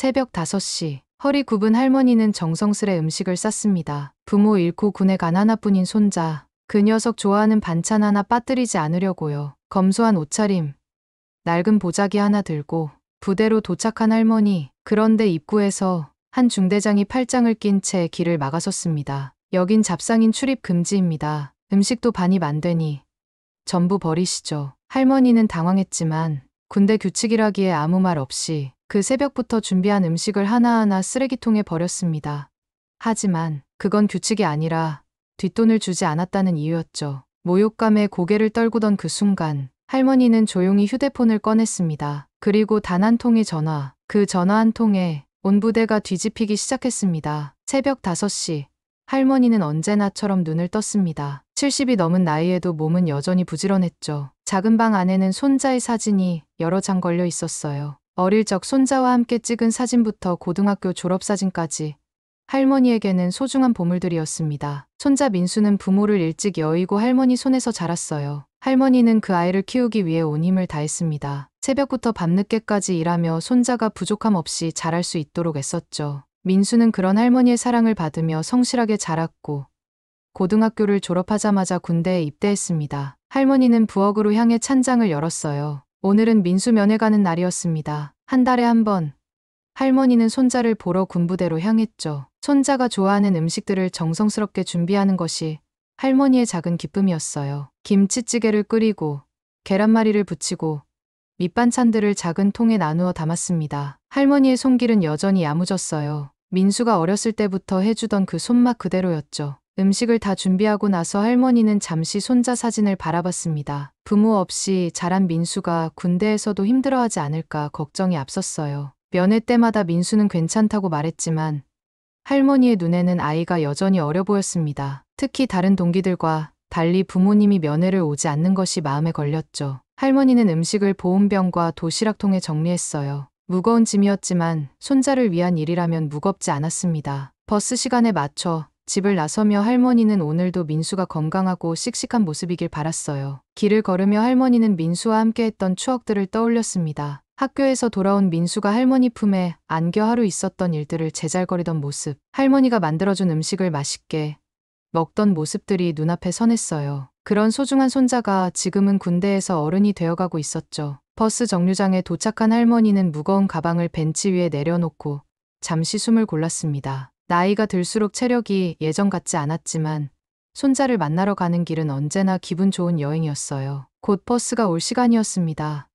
새벽 5시, 허리 굽은 할머니는 정성스레 음식을 쌌습니다. 부모 잃고 군에 간 하나뿐인 손자, 그 녀석 좋아하는 반찬 하나 빠뜨리지 않으려고요. 검소한 옷차림, 낡은 보자기 하나 들고 부대로 도착한 할머니. 그런데 입구에서 한 중대장이 팔짱을 낀 채 길을 막아섰습니다. 여긴 잡상인 출입 금지입니다. 음식도 반입 안 되니 전부 버리시죠. 할머니는 당황했지만 군대 규칙이라기에 아무 말 없이 그 새벽부터 준비한 음식을 하나하나 쓰레기통에 버렸습니다. 하지만 그건 규칙이 아니라 뒷돈을 주지 않았다는 이유였죠. 모욕감에 고개를 떨구던 그 순간 할머니는 조용히 휴대폰을 꺼냈습니다. 그리고 단 한 통의 전화, 그 전화 한 통에 온 부대가 뒤집히기 시작했습니다. 새벽 5시, 할머니는 언제나처럼 눈을 떴습니다. 70이 넘은 나이에도 몸은 여전히 부지런했죠. 작은 방 안에는 손자의 사진이 여러 장 걸려 있었어요. 어릴 적 손자와 함께 찍은 사진부터 고등학교 졸업사진까지 할머니에게는 소중한 보물들이었습니다. 손자 민수는 부모를 일찍 여의고 할머니 손에서 자랐어요. 할머니는 그 아이를 키우기 위해 온 힘을 다했습니다. 새벽부터 밤늦게까지 일하며 손자가 부족함 없이 자랄 수 있도록 애썼죠. 민수는 그런 할머니의 사랑을 받으며 성실하게 자랐고 고등학교를 졸업하자마자 군대에 입대했습니다. 할머니는 부엌으로 향해 찬장을 열었어요. 오늘은 민수 면회 가는 날이었습니다. 한 달에 한 번 할머니는 손자를 보러 군부대로 향했죠. 손자가 좋아하는 음식들을 정성스럽게 준비하는 것이 할머니의 작은 기쁨이었어요. 김치찌개를 끓이고 계란말이를 부치고 밑반찬들을 작은 통에 나누어 담았습니다. 할머니의 손길은 여전히 야무졌어요. 민수가 어렸을 때부터 해주던 그 손맛 그대로였죠. 음식을 다 준비하고 나서 할머니는 잠시 손자 사진을 바라봤습니다. 부모 없이 자란 민수가 군대에서도 힘들어하지 않을까 걱정이 앞섰어요. 면회 때마다 민수는 괜찮다고 말했지만 할머니의 눈에는 아이가 여전히 어려 보였습니다. 특히 다른 동기들과 달리 부모님이 면회를 오지 않는 것이 마음에 걸렸죠. 할머니는 음식을 보온병과 도시락통에 정리했어요. 무거운 짐이었지만 손자를 위한 일이라면 무겁지 않았습니다. 버스 시간에 맞춰 집을 나서며 할머니는 오늘도 민수가 건강하고 씩씩한 모습이길 바랐어요. 길을 걸으며 할머니는 민수와 함께했던 추억들을 떠올렸습니다. 학교에서 돌아온 민수가 할머니 품에 안겨 하루 있었던 일들을 제잘거리던 모습, 할머니가 만들어준 음식을 맛있게 먹던 모습들이 눈앞에 선했어요. 그런 소중한 손자가 지금은 군대에서 어른이 되어가고 있었죠. 버스 정류장에 도착한 할머니는 무거운 가방을 벤치 위에 내려놓고 잠시 숨을 골랐습니다. 나이가 들수록 체력이 예전 같지 않았지만 손자를 만나러 가는 길은 언제나 기분 좋은 여행이었어요. 곧 버스가 올 시간이었습니다.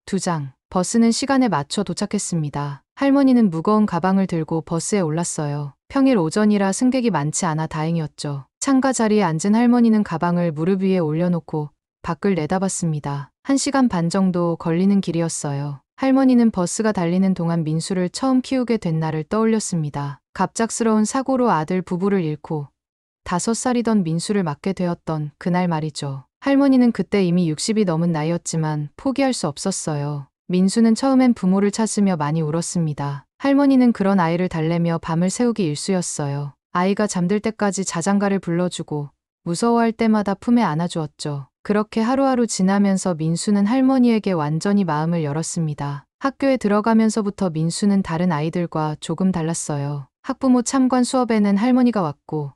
2장. 버스는 시간에 맞춰 도착했습니다. 할머니는 무거운 가방을 들고 버스에 올랐어요. 평일 오전이라 승객이 많지 않아 다행이었죠. 창가 자리에 앉은 할머니는 가방을 무릎 위에 올려놓고 밖을 내다봤습니다. 1시간 반 정도 걸리는 길이었어요. 할머니는 버스가 달리는 동안 민수를 처음 키우게 된 날을 떠올렸습니다. 갑작스러운 사고로 아들 부부를 잃고 5살이던 민수를 맡게 되었던 그날 말이죠. 할머니는 그때 이미 60이 넘은 나이였지만 포기할 수 없었어요. 민수는 처음엔 부모를 찾으며 많이 울었습니다. 할머니는 그런 아이를 달래며 밤을 새우기 일쑤였어요. 아이가 잠들 때까지 자장가를 불러주고 무서워할 때마다 품에 안아주었죠. 그렇게 하루하루 지나면서 민수는 할머니에게 완전히 마음을 열었습니다. 학교에 들어가면서부터 민수는 다른 아이들과 조금 달랐어요. 학부모 참관 수업에는 할머니가 왔고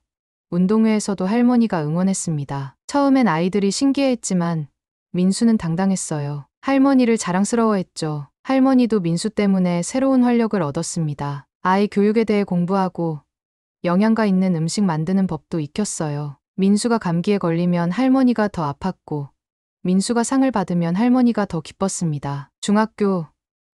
운동회에서도 할머니가 응원했습니다. 처음엔 아이들이 신기해했지만 민수는 당당했어요. 할머니를 자랑스러워했죠. 할머니도 민수 때문에 새로운 활력을 얻었습니다. 아이 교육에 대해 공부하고 영양가 있는 음식 만드는 법도 익혔어요. 민수가 감기에 걸리면 할머니가 더 아팠고 민수가 상을 받으면 할머니가 더 기뻤습니다. 중학교,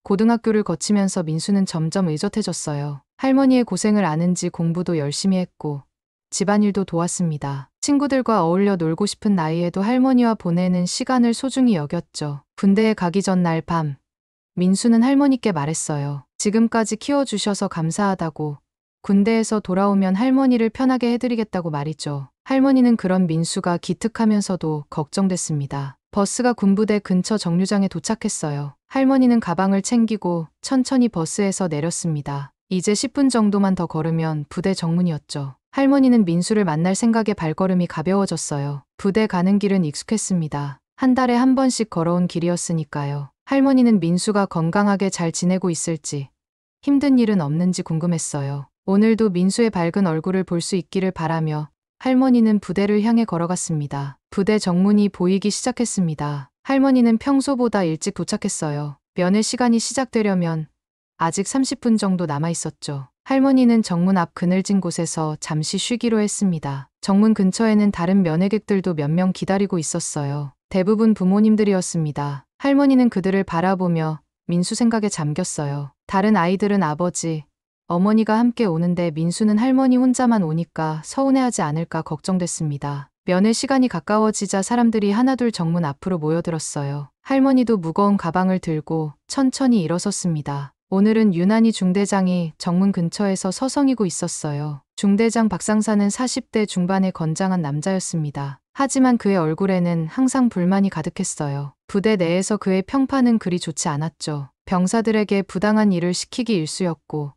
고등학교를 거치면서 민수는 점점 의젓해졌어요. 할머니의 고생을 아는지 공부도 열심히 했고 집안일도 도왔습니다. 친구들과 어울려 놀고 싶은 나이에도 할머니와 보내는 시간을 소중히 여겼죠. 군대에 가기 전날 밤, 민수는 할머니께 말했어요. 지금까지 키워주셔서 감사하다고. 군대에서 돌아오면 할머니를 편하게 해드리겠다고 말이죠. 할머니는 그런 민수가 기특하면서도 걱정됐습니다. 버스가 군부대 근처 정류장에 도착했어요. 할머니는 가방을 챙기고 천천히 버스에서 내렸습니다. 이제 10분 정도만 더 걸으면 부대 정문이었죠. 할머니는 민수를 만날 생각에 발걸음이 가벼워졌어요. 부대 가는 길은 익숙했습니다. 한 달에 한 번씩 걸어온 길이었으니까요. 할머니는 민수가 건강하게 잘 지내고 있을지, 힘든 일은 없는지 궁금했어요. 오늘도 민수의 밝은 얼굴을 볼 수 있기를 바라며 할머니는 부대를 향해 걸어갔습니다. 부대 정문이 보이기 시작했습니다. 할머니는 평소보다 일찍 도착했어요. 면회 시간이 시작되려면 아직 30분 정도 남아 있었죠. 할머니는 정문 앞 그늘진 곳에서 잠시 쉬기로 했습니다. 정문 근처에는 다른 면회객들도 몇 명 기다리고 있었어요. 대부분 부모님들이었습니다. 할머니는 그들을 바라보며 민수 생각에 잠겼어요. 다른 아이들은 아버지, 어머니가 함께 오는데 민수는 할머니 혼자만 오니까 서운해하지 않을까 걱정됐습니다. 면회 시간이 가까워지자 사람들이 하나둘 정문 앞으로 모여들었어요. 할머니도 무거운 가방을 들고 천천히 일어섰습니다. 오늘은 유난히 중대장이 정문 근처에서 서성이고 있었어요. 중대장 박상사는 40대 중반의 건장한 남자였습니다. 하지만 그의 얼굴에는 항상 불만이 가득했어요. 부대 내에서 그의 평판은 그리 좋지 않았죠. 병사들에게 부당한 일을 시키기 일쑤였고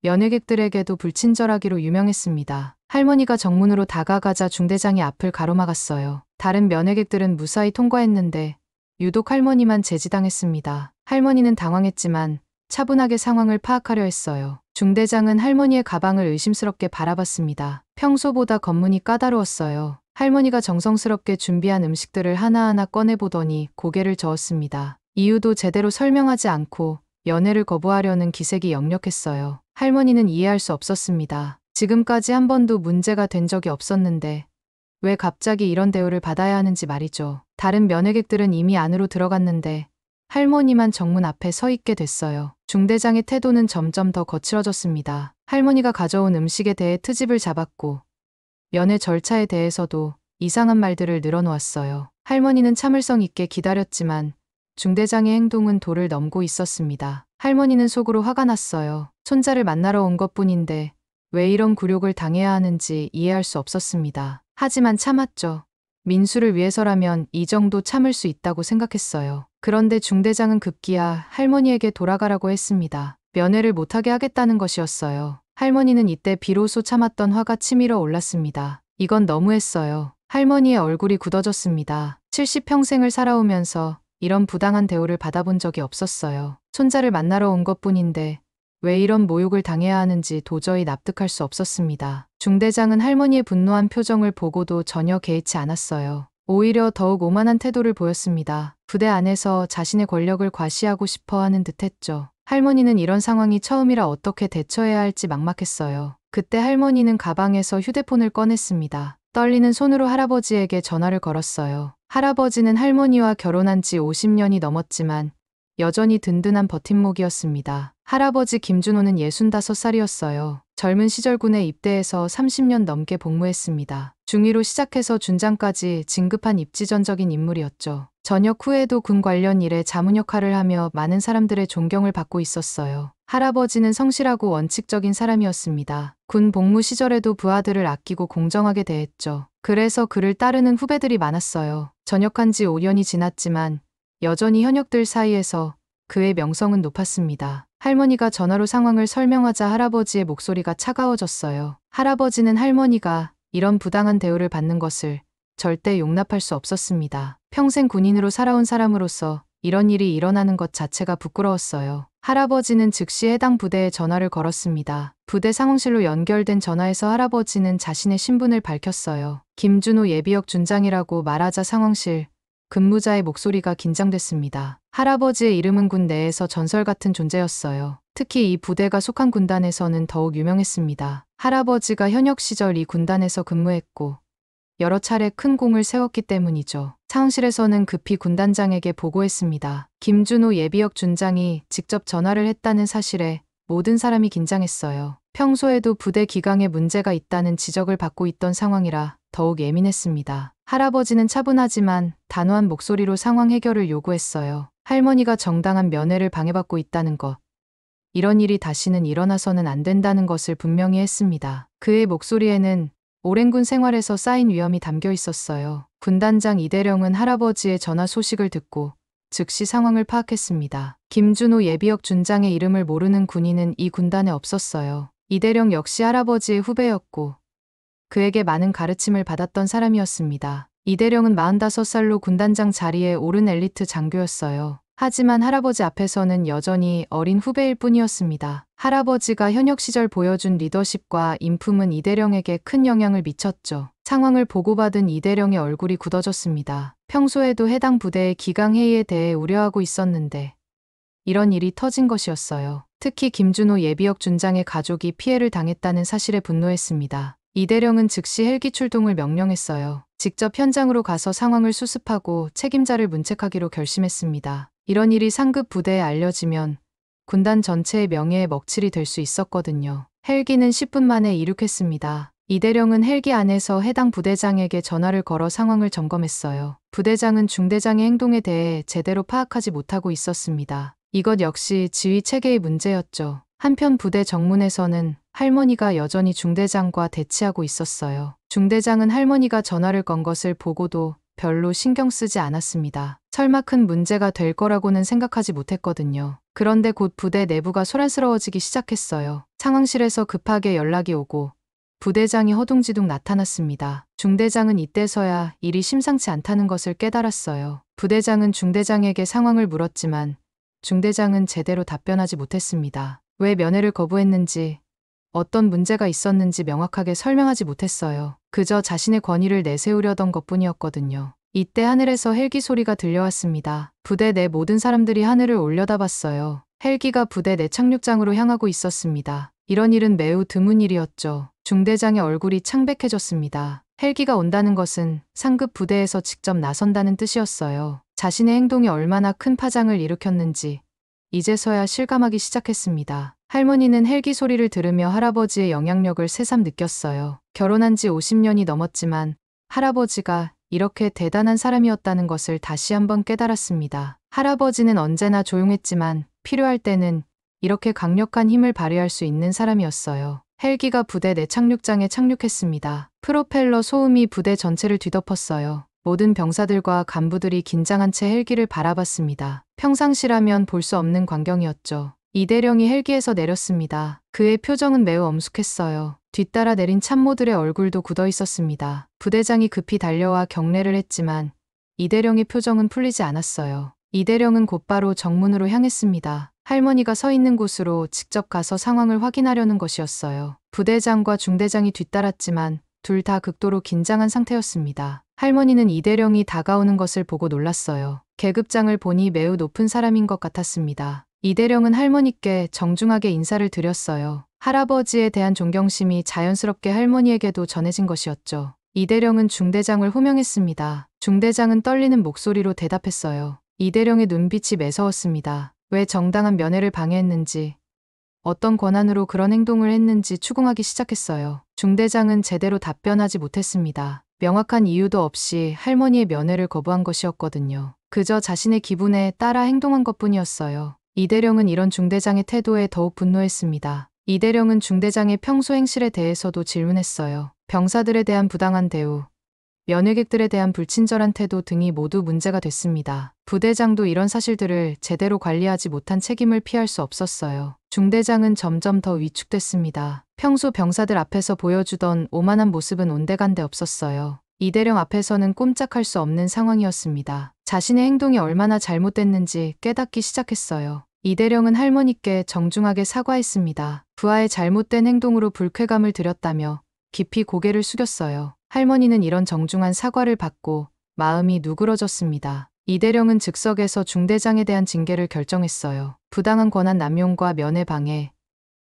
면회객들에게도 불친절하기로 유명했습니다. 할머니가 정문으로 다가가자 중대장이 앞을 가로막았어요. 다른 면회객들은 무사히 통과했는데 유독 할머니만 제지당했습니다. 할머니는 당황했지만 차분하게 상황을 파악하려 했어요. 중대장은 할머니의 가방을 의심스럽게 바라봤습니다. 평소보다 검문이 까다로웠어요. 할머니가 정성스럽게 준비한 음식들을 하나하나 꺼내보더니 고개를 저었습니다. 이유도 제대로 설명하지 않고 면회를 거부하려는 기색이 역력했어요. 할머니는 이해할 수 없었습니다. 지금까지 한 번도 문제가 된 적이 없었는데 왜 갑자기 이런 대우를 받아야 하는지 말이죠. 다른 면회객들은 이미 안으로 들어갔는데 할머니만 정문 앞에 서 있게 됐어요. 중대장의 태도는 점점 더 거칠어졌습니다. 할머니가 가져온 음식에 대해 트집을 잡았고 면회 절차에 대해서도 이상한 말들을 늘어놓았어요. 할머니는 참을성 있게 기다렸지만 중대장의 행동은 도를 넘고 있었습니다. 할머니는 속으로 화가 났어요. 손자를 만나러 온 것뿐인데 왜 이런 굴욕을 당해야 하는지 이해할 수 없었습니다. 하지만 참았죠. 민수를 위해서라면 이 정도 참을 수 있다고 생각했어요. 그런데 중대장은 급기야 할머니에게 돌아가라고 했습니다. 면회를 못하게 하겠다는 것이었어요. 할머니는 이때 비로소 참았던 화가 치밀어 올랐습니다. 이건 너무했어요. 할머니의 얼굴이 굳어졌습니다. 70평생을 살아오면서 이런 부당한 대우를 받아본 적이 없었어요. 손자를 만나러 온 것뿐인데 왜 이런 모욕을 당해야 하는지 도저히 납득할 수 없었습니다. 중대장은 할머니의 분노한 표정을 보고도 전혀 개의치 않았어요. 오히려 더욱 오만한 태도를 보였습니다. 부대 안에서 자신의 권력을 과시하고 싶어 하는 듯했죠. 할머니는 이런 상황이 처음이라 어떻게 대처해야 할지 막막했어요. 그때 할머니는 가방에서 휴대폰을 꺼냈습니다. 떨리는 손으로 할아버지에게 전화를 걸었어요. 할아버지는 할머니와 결혼한 지 50년이 넘었지만 여전히 든든한 버팀목이었습니다. 할아버지 김준호는 65살이었어요. 젊은 시절 군에 입대해서 30년 넘게 복무했습니다. 중위로 시작해서 준장까지 진급한 입지전적인 인물이었죠. 전역 후에도 군 관련 일에 자문 역할을 하며 많은 사람들의 존경을 받고 있었어요. 할아버지는 성실하고 원칙적인 사람이었습니다. 군 복무 시절에도 부하들을 아끼고 공정하게 대했죠. 그래서 그를 따르는 후배들이 많았어요. 전역한 지 5년이 지났지만 여전히 현역들 사이에서 그의 명성은 높았습니다. 할머니가 전화로 상황을 설명하자 할아버지의 목소리가 차가워졌어요. 할아버지는 할머니가 이런 부당한 대우를 받는 것을 절대 용납할 수 없었습니다. 평생 군인으로 살아온 사람으로서 이런 일이 일어나는 것 자체가 부끄러웠어요. 할아버지는 즉시 해당 부대에 전화를 걸었습니다. 부대 상황실로 연결된 전화에서 할아버지는 자신의 신분을 밝혔어요. 김준호 예비역 준장이라고 말하자 상황실 근무자의 목소리가 긴장됐습니다. 할아버지의 이름은 군 내에서 전설 같은 존재였어요. 특히 이 부대가 속한 군단에서는 더욱 유명했습니다. 할아버지가 현역 시절 이 군단에서 근무했고 여러 차례 큰 공을 세웠기 때문이죠. 상황실에서는 급히 군단장에게 보고했습니다. 김준호 예비역 준장이 직접 전화를 했다는 사실에 모든 사람이 긴장했어요. 평소에도 부대 기강에 문제가 있다는 지적을 받고 있던 상황이라 더욱 예민했습니다. 할아버지는 차분하지만 단호한 목소리로 상황 해결을 요구했어요. 할머니가 정당한 면회를 방해받고 있다는 것, 이런 일이 다시는 일어나서는 안 된다는 것을 분명히 했습니다. 그의 목소리에는 오랜 군 생활에서 쌓인 위험이 담겨 있었어요. 군단장 이대령은 할아버지의 전화 소식을 듣고 즉시 상황을 파악했습니다. 김준호 예비역 준장의 이름을 모르는 군인은 이 군단에 없었어요. 이대령 역시 할아버지의 후배였고 그에게 많은 가르침을 받았던 사람이었습니다. 이대령은 45살로 군단장 자리에 오른 엘리트 장교였어요. 하지만 할아버지 앞에서는 여전히 어린 후배일 뿐이었습니다. 할아버지가 현역 시절 보여준 리더십과 인품은 이대령에게 큰 영향을 미쳤죠. 상황을 보고받은 이대령의 얼굴이 굳어졌습니다. 평소에도 해당 부대의 기강회의에 대해 우려하고 있었는데 이런 일이 터진 것이었어요. 특히 김준호 예비역 준장의 가족이 피해를 당했다는 사실에 분노했습니다. 이대령은 즉시 헬기 출동을 명령했어요. 직접 현장으로 가서 상황을 수습하고 책임자를 문책하기로 결심했습니다. 이런 일이 상급 부대에 알려지면 군단 전체의 명예에 먹칠이 될 수 있었거든요. 헬기는 10분 만에 이륙했습니다. 이대령은 헬기 안에서 해당 부대장에게 전화를 걸어 상황을 점검했어요. 부대장은 중대장의 행동에 대해 제대로 파악하지 못하고 있었습니다. 이것 역시 지휘 체계의 문제였죠. 한편 부대 정문에서는 할머니가 여전히 중대장과 대치하고 있었어요. 중대장은 할머니가 전화를 건 것을 보고도 별로 신경 쓰지 않았습니다. 설마 큰 문제가 될 거라고는 생각하지 못했거든요. 그런데 곧 부대 내부가 소란스러워지기 시작했어요. 상황실에서 급하게 연락이 오고 부대장이 허둥지둥 나타났습니다. 중대장은 이때서야 일이 심상치 않다는 것을 깨달았어요. 부대장은 중대장에게 상황을 물었지만 중대장은 제대로 답변하지 못했습니다. 왜 면회를 거부했는지, 어떤 문제가 있었는지 명확하게 설명하지 못했어요. 그저 자신의 권위를 내세우려던 것뿐이었거든요. 이때 하늘에서 헬기 소리가 들려왔습니다. 부대 내 모든 사람들이 하늘을 올려다봤어요. 헬기가 부대 내 착륙장으로 향하고 있었습니다. 이런 일은 매우 드문 일이었죠. 중대장의 얼굴이 창백해졌습니다. 헬기가 온다는 것은 상급 부대에서 직접 나선다는 뜻이었어요. 자신의 행동이 얼마나 큰 파장을 일으켰는지 이제서야 실감하기 시작했습니다. 할머니는 헬기 소리를 들으며 할아버지의 영향력을 새삼 느꼈어요. 결혼한 지 50년이 넘었지만 할아버지가 이렇게 대단한 사람이었다는 것을 다시 한번 깨달았습니다. 할아버지는 언제나 조용했지만 필요할 때는 이렇게 강력한 힘을 발휘할 수 있는 사람이었어요. 헬기가 부대 내 착륙장에 착륙했습니다. 프로펠러 소음이 부대 전체를 뒤덮었어요. 모든 병사들과 간부들이 긴장한 채 헬기를 바라봤습니다. 평상시라면 볼 수 없는 광경이었죠. 이대령이 헬기에서 내렸습니다. 그의 표정은 매우 엄숙했어요. 뒤따라 내린 참모들의 얼굴도 굳어 있었습니다. 부대장이 급히 달려와 경례를 했지만 이대령의 표정은 풀리지 않았어요. 이대령은 곧바로 정문으로 향했습니다. 할머니가 서 있는 곳으로 직접 가서 상황을 확인하려는 것이었어요. 부대장과 중대장이 뒤따랐지만 둘 다 극도로 긴장한 상태였습니다. 할머니는 이대령이 다가오는 것을 보고 놀랐어요. 계급장을 보니 매우 높은 사람인 것 같았습니다. 이대령은 할머니께 정중하게 인사를 드렸어요. 할아버지에 대한 존경심이 자연스럽게 할머니에게도 전해진 것이었죠. 이대령은 중대장을 호명했습니다. 중대장은 떨리는 목소리로 대답했어요. 이대령의 눈빛이 매서웠습니다. 왜 정당한 면회를 방해했는지, 어떤 권한으로 그런 행동을 했는지 추궁하기 시작했어요. 중대장은 제대로 답변하지 못했습니다. 명확한 이유도 없이 할머니의 면회를 거부한 것이었거든요. 그저 자신의 기분에 따라 행동한 것뿐이었어요. 이대령은 이런 중대장의 태도에 더욱 분노했습니다. 이대령은 중대장의 평소 행실에 대해서도 질문했어요. 병사들에 대한 부당한 대우, 면회객들에 대한 불친절한 태도 등이 모두 문제가 됐습니다. 부대장도 이런 사실들을 제대로 관리하지 못한 책임을 피할 수 없었어요. 중대장은 점점 더 위축됐습니다. 평소 병사들 앞에서 보여주던 오만한 모습은 온데간데 없었어요. 이대령 앞에서는 꼼짝할 수 없는 상황이었습니다. 자신의 행동이 얼마나 잘못됐는지 깨닫기 시작했어요. 이대령은 할머니께 정중하게 사과했습니다. 부하의 잘못된 행동으로 불쾌감을 드렸다며 깊이 고개를 숙였어요. 할머니는 이런 정중한 사과를 받고 마음이 누그러졌습니다. 이대령은 즉석에서 중대장에 대한 징계를 결정했어요. 부당한 권한 남용과 면회 방해,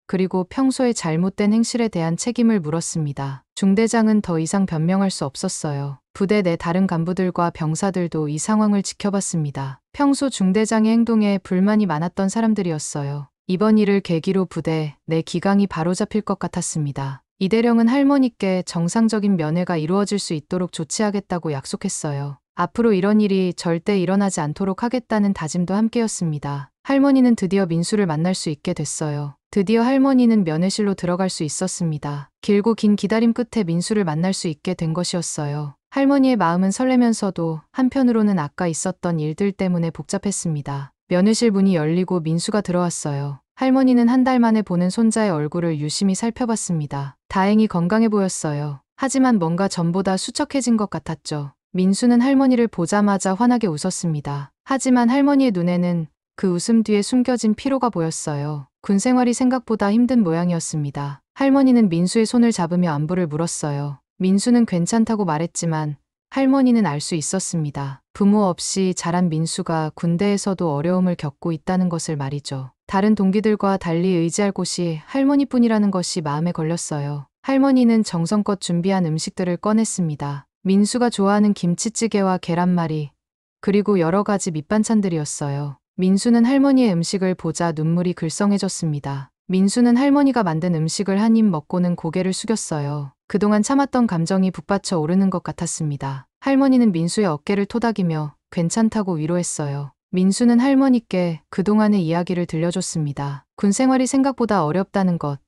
그리고 평소에 잘못된 행실에 대한 책임을 물었습니다. 중대장은 더 이상 변명할 수 없었어요. 부대 내 다른 간부들과 병사들도 이 상황을 지켜봤습니다. 평소 중대장의 행동에 불만이 많았던 사람들이었어요. 이번 일을 계기로 부대 내 기강이 바로잡힐 것 같았습니다. 이대령은 할머니께 정상적인 면회가 이루어질 수 있도록 조치하겠다고 약속했어요. 앞으로 이런 일이 절대 일어나지 않도록 하겠다는 다짐도 함께였습니다. 할머니는 드디어 민수를 만날 수 있게 됐어요. 드디어 할머니는 면회실로 들어갈 수 있었습니다. 길고 긴 기다림 끝에 민수를 만날 수 있게 된 것이었어요. 할머니의 마음은 설레면서도 한편으로는 아까 있었던 일들 때문에 복잡했습니다. 면회실 문이 열리고 민수가 들어왔어요. 할머니는 한 달 만에 보는 손자의 얼굴을 유심히 살펴봤습니다. 다행히 건강해 보였어요. 하지만 뭔가 전보다 수척해진 것 같았죠. 민수는 할머니를 보자마자 환하게 웃었습니다. 하지만 할머니의 눈에는 그 웃음 뒤에 숨겨진 피로가 보였어요. 군 생활이 생각보다 힘든 모양이었습니다. 할머니는 민수의 손을 잡으며 안부를 물었어요. 민수는 괜찮다고 말했지만 할머니는 알 수 있었습니다. 부모 없이 자란 민수가 군대에서도 어려움을 겪고 있다는 것을 말이죠. 다른 동기들과 달리 의지할 곳이 할머니뿐이라는 것이 마음에 걸렸어요. 할머니는 정성껏 준비한 음식들을 꺼냈습니다. 민수가 좋아하는 김치찌개와 계란말이, 그리고 여러 가지 밑반찬들이었어요. 민수는 할머니의 음식을 보자 눈물이 글썽해졌습니다. 민수는 할머니가 만든 음식을 한 입 먹고는 고개를 숙였어요. 그동안 참았던 감정이 북받쳐 오르는 것 같았습니다. 할머니는 민수의 어깨를 토닥이며 괜찮다고 위로했어요. 민수는 할머니께 그동안의 이야기를 들려줬습니다. 군 생활이 생각보다 어렵다는 것,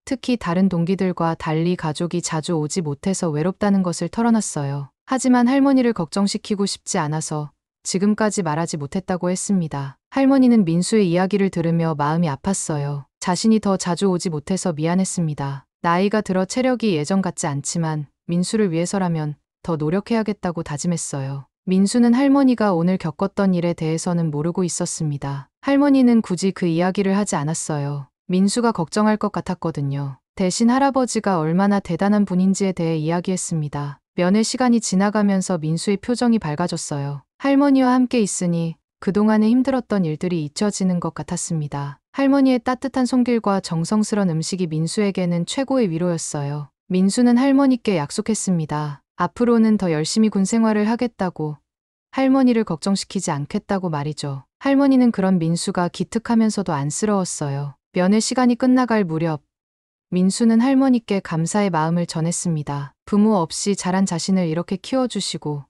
특히 다른 동기들과 달리 가족이 자주 오지 못해서 외롭다는 것을 털어놨어요. 하지만 할머니를 걱정시키고 싶지 않아서 지금까지 말하지 못했다고 했습니다. 할머니는 민수의 이야기를 들으며 마음이 아팠어요. 자신이 더 자주 오지 못해서 미안했습니다. 나이가 들어 체력이 예전 같지 않지만 민수를 위해서라면 더 노력해야겠다고 다짐했어요. 민수는 할머니가 오늘 겪었던 일에 대해서는 모르고 있었습니다. 할머니는 굳이 그 이야기를 하지 않았어요. 민수가 걱정할 것 같았거든요. 대신 할아버지가 얼마나 대단한 분인지에 대해 이야기했습니다. 면회 시간이 지나가면서 민수의 표정이 밝아졌어요. 할머니와 함께 있으니 그동안에 힘들었던 일들이 잊혀지는 것 같았습니다. 할머니의 따뜻한 손길과 정성스런 음식이 민수에게는 최고의 위로였어요. 민수는 할머니께 약속했습니다. 앞으로는 더 열심히 군 생활을 하겠다고, 할머니를 걱정시키지 않겠다고 말이죠. 할머니는 그런 민수가 기특하면서도 안쓰러웠어요. 면회 시간이 끝나갈 무렵, 민수는 할머니께 감사의 마음을 전했습니다. 부모 없이 자란 자신을 이렇게 키워주시고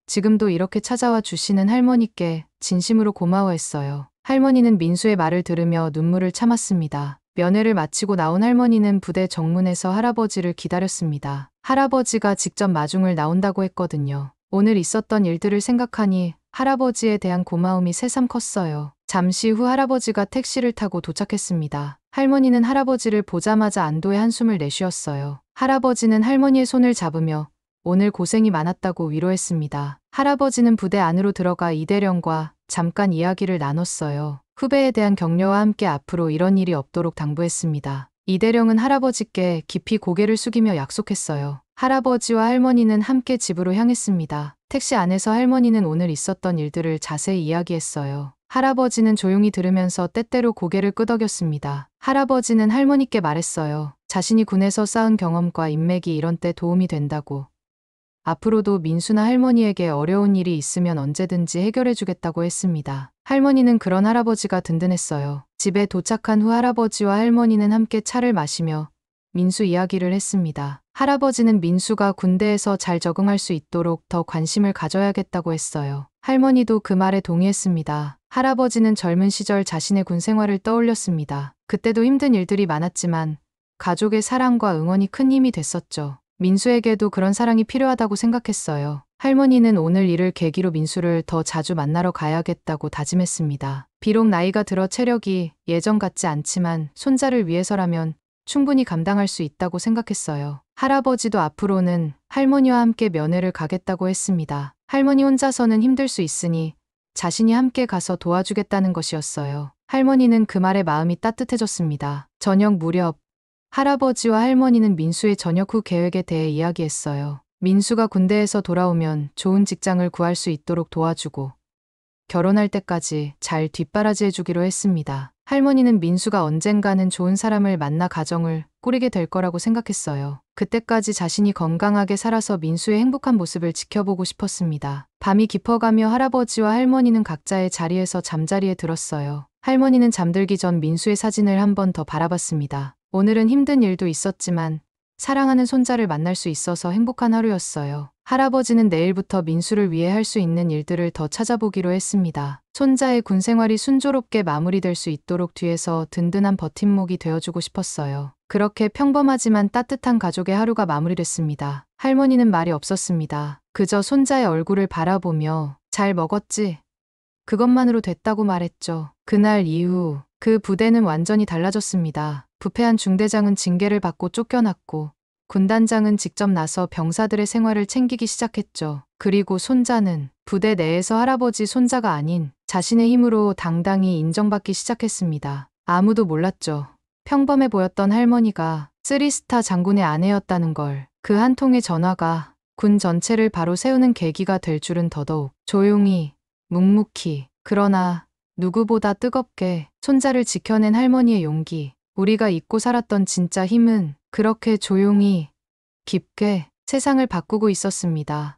지금도 이렇게 찾아와 주시는 할머니께 진심으로 고마워했어요. 할머니는 민수의 말을 들으며 눈물을 참았습니다. 면회를 마치고 나온 할머니는 부대 정문에서 할아버지를 기다렸습니다. 할아버지가 직접 마중을 나온다고 했거든요. 오늘 있었던 일들을 생각하니 할아버지에 대한 고마움이 새삼 컸어요. 잠시 후 할아버지가 택시를 타고 도착했습니다. 할머니는 할아버지를 보자마자 안도의 한숨을 내쉬었어요. 할아버지는 할머니의 손을 잡으며 오늘 고생이 많았다고 위로했습니다. 할아버지는 부대 안으로 들어가 이대령과 잠깐 이야기를 나눴어요. 후배에 대한 격려와 함께 앞으로 이런 일이 없도록 당부했습니다. 이대령은 할아버지께 깊이 고개를 숙이며 약속했어요. 할아버지와 할머니는 함께 집으로 향했습니다. 택시 안에서 할머니는 오늘 있었던 일들을 자세히 이야기했어요. 할아버지는 조용히 들으면서 때때로 고개를 끄덕였습니다. 할아버지는 할머니께 말했어요. 자신이 군에서 쌓은 경험과 인맥이 이런 때 도움이 된다고. 앞으로도 민수나 할머니에게 어려운 일이 있으면 언제든지 해결해주겠다고 했습니다. 할머니는 그런 할아버지가 든든했어요. 집에 도착한 후 할아버지와 할머니는 함께 차를 마시며 민수 이야기를 했습니다. 할아버지는 민수가 군대에서 잘 적응할 수 있도록 더 관심을 가져야겠다고 했어요. 할머니도 그 말에 동의했습니다. 할아버지는 젊은 시절 자신의 군 생활을 떠올렸습니다. 그때도 힘든 일들이 많았지만 가족의 사랑과 응원이 큰 힘이 됐었죠. 민수에게도 그런 사랑이 필요하다고 생각했어요. 할머니는 오늘 일을 계기로 민수를 더 자주 만나러 가야겠다고 다짐했습니다. 비록 나이가 들어 체력이 예전 같지 않지만 손자를 위해서라면 충분히 감당할 수 있다고 생각했어요. 할아버지도 앞으로는 할머니와 함께 면회를 가겠다고 했습니다. 할머니 혼자서는 힘들 수 있으니 자신이 함께 가서 도와주겠다는 것이었어요. 할머니는 그 말에 마음이 따뜻해졌습니다. 저녁 무렵 할아버지와 할머니는 민수의 저녁 후 계획에 대해 이야기했어요. 민수가 군대에서 돌아오면 좋은 직장을 구할 수 있도록 도와주고 결혼할 때까지 잘 뒷바라지해주기로 했습니다. 할머니는 민수가 언젠가는 좋은 사람을 만나 가정을 꾸리게 될 거라고 생각했어요. 그때까지 자신이 건강하게 살아서 민수의 행복한 모습을 지켜보고 싶었습니다. 밤이 깊어가며 할아버지와 할머니는 각자의 자리에서 잠자리에 들었어요. 할머니는 잠들기 전 민수의 사진을 한 번 더 바라봤습니다. 오늘은 힘든 일도 있었지만 사랑하는 손자를 만날 수 있어서 행복한 하루였어요. 할아버지는 내일부터 민수를 위해 할 수 있는 일들을 더 찾아보기로 했습니다. 손자의 군 생활이 순조롭게 마무리될 수 있도록 뒤에서 든든한 버팀목이 되어주고 싶었어요. 그렇게 평범하지만 따뜻한 가족의 하루가 마무리됐습니다. 할머니는 말이 없었습니다. 그저 손자의 얼굴을 바라보며 잘 먹었지? 그것만으로 됐다고 말했죠. 그날 이후 그 부대는 완전히 달라졌습니다. 부패한 중대장은 징계를 받고 쫓겨났고 군단장은 직접 나서 병사들의 생활을 챙기기 시작했죠. 그리고 손자는 부대 내에서 할아버지 손자가 아닌 자신의 힘으로 당당히 인정받기 시작했습니다. 아무도 몰랐죠. 평범해 보였던 할머니가 3스타 장군의 아내였다는 걸. 그 한 통의 전화가 군 전체를 바로 세우는 계기가 될 줄은 더더욱. 조용히, 묵묵히, 그러나 누구보다 뜨겁게 손자를 지켜낸 할머니의 용기. 우리가 잊고 살았던 진짜 힘은 그렇게 조용히, 깊게 세상을 바꾸고 있었습니다.